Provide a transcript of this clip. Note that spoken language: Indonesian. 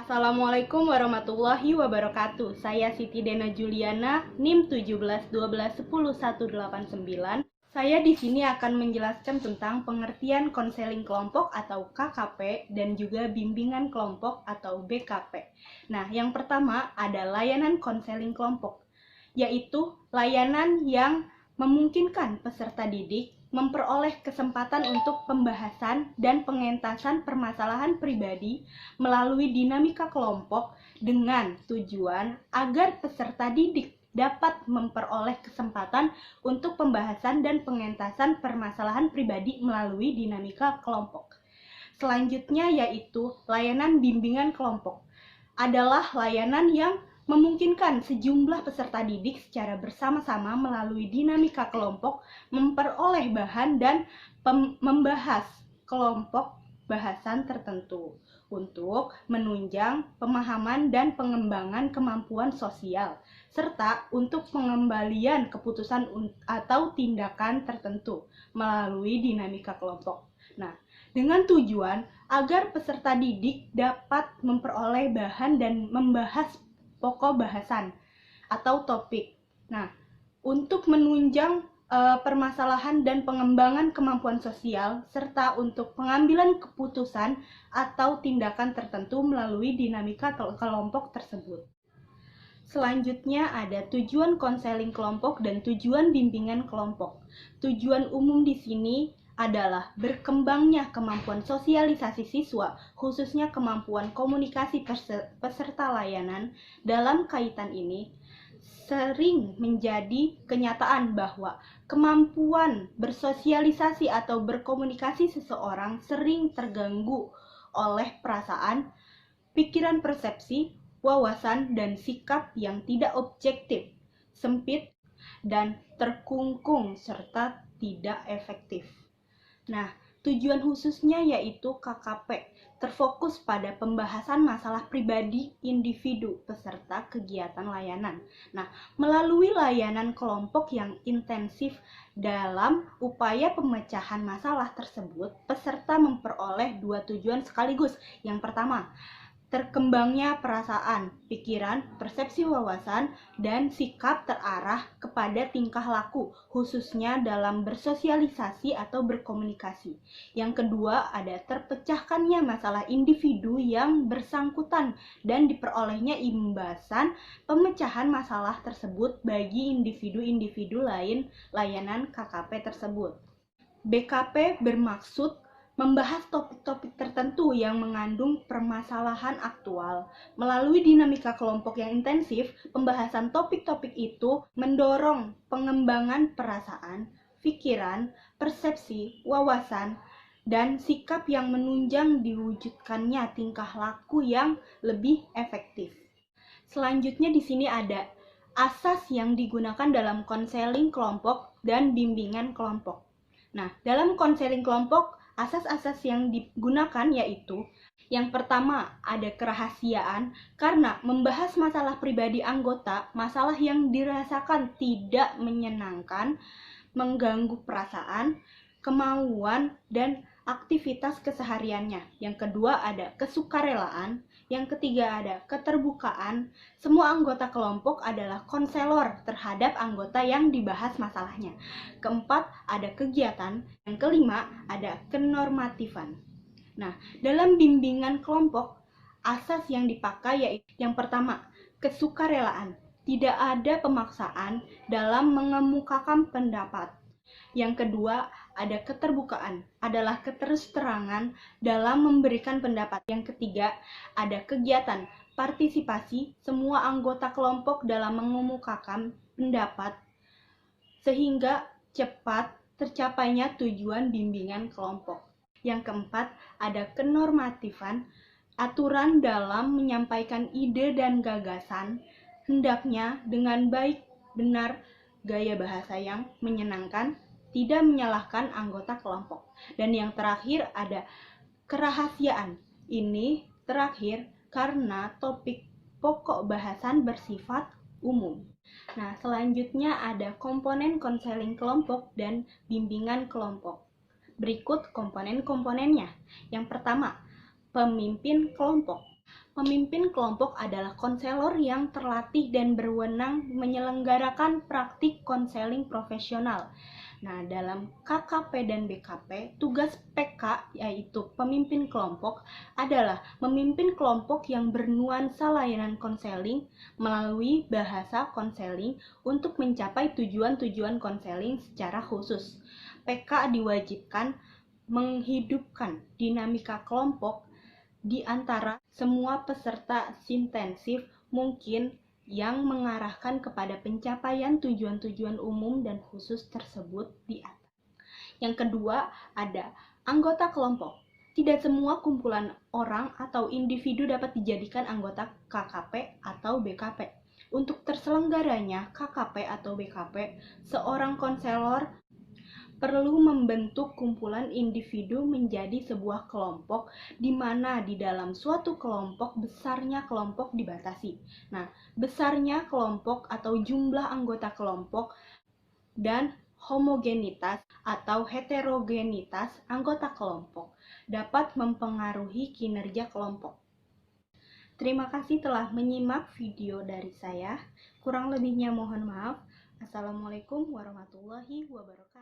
Assalamualaikum warahmatullahi wabarakatuh. Saya Siti Dena Juliana, NIM 17 12 10 189. Saya di sini akan menjelaskan tentang pengertian konseling kelompok atau KKP dan juga bimbingan kelompok atau BKP. Nah, yang pertama ada layanan konseling kelompok, yaitu layanan yang memungkinkan peserta didik memperoleh kesempatan untuk pembahasan dan pengentasan permasalahan pribadi melalui dinamika kelompok dengan tujuan agar peserta didik dapat memperoleh kesempatan untuk pembahasan dan pengentasan permasalahan pribadi melalui dinamika kelompok. Selanjutnya yaitu layanan bimbingan kelompok. Adalah layanan yang memungkinkan sejumlah peserta didik secara bersama-sama melalui dinamika kelompok memperoleh bahan dan membahas kelompok bahasan tertentu untuk menunjang pemahaman dan pengembangan kemampuan sosial serta untuk pengembalian keputusan atau tindakan tertentu melalui dinamika kelompok. Nah, dengan tujuan agar peserta didik dapat memperoleh bahan dan membahas pokok bahasan atau topik. Nah, untuk menunjang permasalahan dan pengembangan kemampuan sosial serta untuk pengambilan keputusan atau tindakan tertentu melalui dinamika kelompok tersebut. Selanjutnya ada tujuan konseling kelompok dan tujuan bimbingan kelompok. Tujuan umum di sini adalah berkembangnya kemampuan sosialisasi siswa, khususnya kemampuan komunikasi peserta layanan. Dalam kaitan ini, sering menjadi kenyataan bahwa kemampuan bersosialisasi atau berkomunikasi seseorang sering terganggu oleh perasaan, pikiran, persepsi, wawasan, dan sikap yang tidak objektif, sempit, dan terkungkung serta tidak efektif. Nah, tujuan khususnya yaitu KKP, terfokus pada pembahasan masalah pribadi individu peserta kegiatan layanan. Nah, melalui layanan kelompok yang intensif dalam upaya pemecahan masalah tersebut, peserta memperoleh dua tujuan sekaligus. Yang pertama, terkembangnya perasaan, pikiran, persepsi, wawasan, dan sikap terarah kepada tingkah laku, khususnya dalam bersosialisasi atau berkomunikasi. Yang kedua, ada terpecahkannya masalah individu yang bersangkutan dan diperolehnya imbasan pemecahan masalah tersebut bagi individu-individu lain layanan KKP tersebut. BKP bermaksud membahas topik-topik tertentu yang mengandung permasalahan aktual. Melalui dinamika kelompok yang intensif, pembahasan topik-topik itu mendorong pengembangan perasaan, pikiran, persepsi, wawasan, dan sikap yang menunjang diwujudkannya tingkah laku yang lebih efektif. Selanjutnya di sini ada asas yang digunakan dalam konseling kelompok dan bimbingan kelompok. Nah, dalam konseling kelompok, asas-asas yang digunakan yaitu yang pertama ada kerahasiaan karena membahas masalah pribadi anggota, masalah yang dirasakan tidak menyenangkan, mengganggu perasaan, kemauan, dan aktivitas kesehariannya. Yang kedua ada kesukarelaan, yang ketiga ada keterbukaan. Semua anggota kelompok adalah konselor terhadap anggota yang dibahas masalahnya. Keempat ada kegiatan, yang kelima ada kenormatifan. Nah, dalam bimbingan kelompok, asas yang dipakai yaitu yang pertama, kesukarelaan. Tidak ada pemaksaan dalam mengemukakan pendapat. Yang kedua, ada keterbukaan, adalah keterus-terangan dalam memberikan pendapat. Yang ketiga, ada kegiatan, partisipasi semua anggota kelompok dalam mengemukakan pendapat sehingga cepat tercapainya tujuan bimbingan kelompok. Yang keempat, ada kenormatifan, aturan dalam menyampaikan ide dan gagasan, hendaknya dengan baik, benar, gaya bahasa yang menyenangkan, tidak menyalahkan anggota kelompok. Dan yang terakhir ada kerahasiaan. Ini terakhir karena topik pokok bahasan bersifat umum. Nah, selanjutnya ada komponen konseling kelompok dan bimbingan kelompok. Berikut komponen-komponennya. Yang pertama, pemimpin kelompok. Pemimpin kelompok adalah konselor yang terlatih dan berwenang menyelenggarakan praktik konseling profesional. Nah, dalam KKP dan BKP, tugas PK yaitu pemimpin kelompok adalah memimpin kelompok yang bernuansa layanan konseling melalui bahasa konseling untuk mencapai tujuan-tujuan konseling secara khusus. PK diwajibkan menghidupkan dinamika kelompok di antara semua peserta sintensif mungkin yang mengarahkan kepada pencapaian tujuan-tujuan umum dan khusus tersebut di atas. Yang kedua, ada anggota kelompok. Tidak semua kumpulan orang atau individu dapat dijadikan anggota KKP atau BKP. Untuk terselenggaranya KKP atau BKP, seorang konselor perlu membentuk kumpulan individu menjadi sebuah kelompok di mana di dalam suatu kelompok besarnya kelompok dibatasi. Nah, besarnya kelompok atau jumlah anggota kelompok dan homogenitas atau heterogenitas anggota kelompok dapat mempengaruhi kinerja kelompok. Terima kasih telah menyimak video dari saya. Kurang lebihnya mohon maaf. Assalamualaikum warahmatullahi wabarakatuh.